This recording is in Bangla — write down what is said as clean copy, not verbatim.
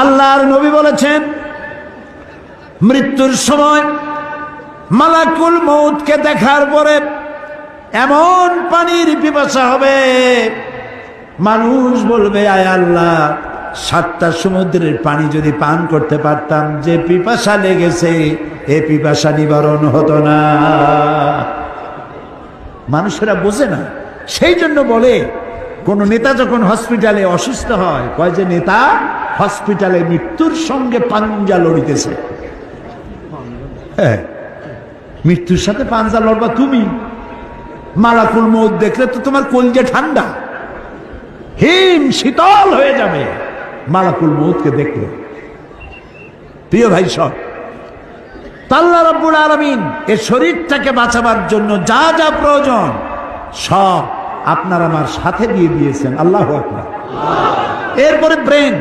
আল্লাহর নবী বলেছেন, মৃত্যুর সময় মালাকুল মউতকে দেখার পরে এমন পানির পিপাসা হবে, মানুষ বলবে, আয় আল্লাহ, 7টা সমুদ্রের পানি যদি পান করতে পারতাম, যে পিপাসা লেগেছে এ পিপাসা নিবারণ হতো না। মানুষেরা বোঝে না, সেই জন্য বলে, কোন নেতা যখন হসপিটালে অসুস্থ হয়, কয় যে নেতা হসপিটালে মৃত্যুর সঙ্গে পাঞ্জা লড়িতেছে। হ্যাঁ, মৃত্যুর সাথে পাঞ্জা লড়বা তুমি? মালাকুল মউত দেখলে তো তোমার কলজে ঠান্ডা, হিম শীতল হয়ে যাবে মালাকুল মউতকে দেখলে। প্রিয় ভাই সব, আল্লাহ রাব্বুল আলামিন এই শরীরটাকে বাঁচাবার জন্য যা যা প্রয়োজন সব আপনার আমার সাথে দিয়ে দিয়েছেন। আল্লাহু আকবার। এরপরে ব্রেন,